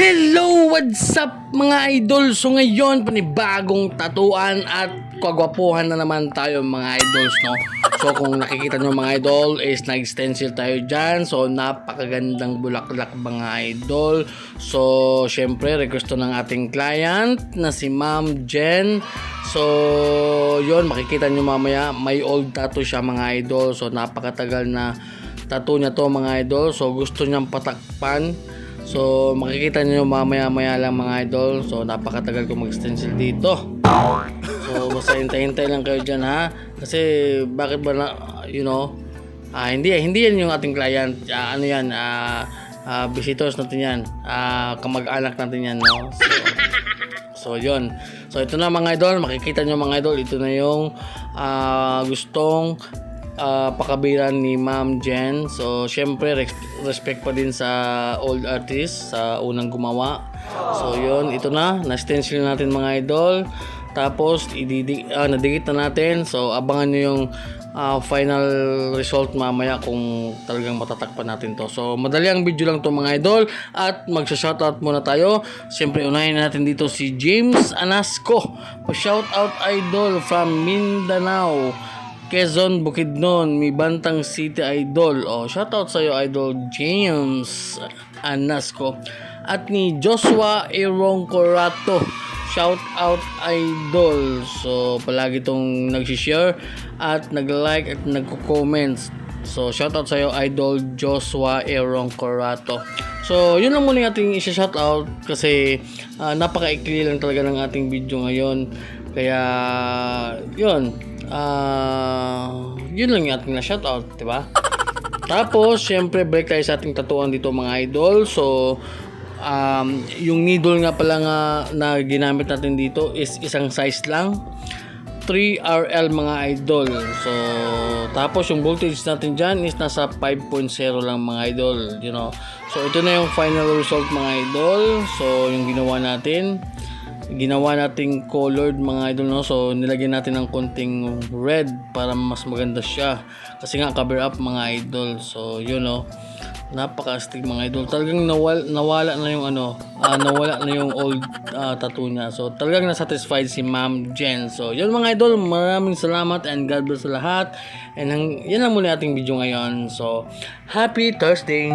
Hello! What's up mga idol? So ngayon, panibagong tatuan at kagwapuhan na naman tayo mga idols, no? So kung nakikita nyo mga idol is nag-stencil tayo dyan. So napakagandang bulaklak mga idol. So syempre request to ng ating client na si Ma'am Jen. So yun, makikita nyo mamaya may old tattoo siya mga idol. So napakatagal na tattoo niya to mga idol. So gusto niyang patakpan. So makikita niyo mamaya-maya lang mga idol. So napakatagal ko mag-stencil dito. So basta hintay-hintay lang kayo diyan ha. Kasi bakit ba na hindi yan yung ating client. Ano yan? Visitors natin yan. Kamag-anak natin yan, no. So yun. So ito na mga idol, makikita niyo mga idol, ito na yung gustong pakabiran ni Ma'am Jen. So syempre respect pa din sa old artist, sa unang gumawa. So yun, ito na-stencil natin mga idol. Tapos nadikit na natin. So abangan nyo yung final result mamaya kung talagang matatakpan natin to. So madali ang video lang to mga idol. At magsha-shoutout muna tayo. Siyempre unahin natin dito si James Anasco, pa-shoutout idol from Mindanao, Quezon, Bukidnon, may Bantang City idol. Shoutout sa iyo idol James Anasco. At ni Joshua Erong Corato, shoutout idol. So palagi tong nag-share at nag-like at nagko-comments. So shoutout sa iyo idol Joshua Erong Corato. So yun lang muna yung ating i-shoutout kasi napaka-ikli lang talaga ng ating video ngayon. Kaya yun lang yung ating na-shoutout, diba? Tapos, syempre, break tayo sa ating tatuan dito mga idol. So, yung needle nga pala nga na ginamit natin dito is isang size lang, 3RL mga idol. So, tapos yung voltage natin dyan is nasa 5.0 lang mga idol, you know. So, ito na yung final result mga idol. So, yung ginawa nating colored mga idol, no. So nilagyan natin ng konting red para mas maganda siya kasi nga cover up mga idol. So yun, no, napaka-astig mga idol. Talagang nawala na yung nawala na yung old tattoo niya. So talagang na-satisfied si Ma'am Jen. So yun mga idol, maraming salamat and God bless sa lahat. And yan lang muna ating video ngayon. So happy Thursday.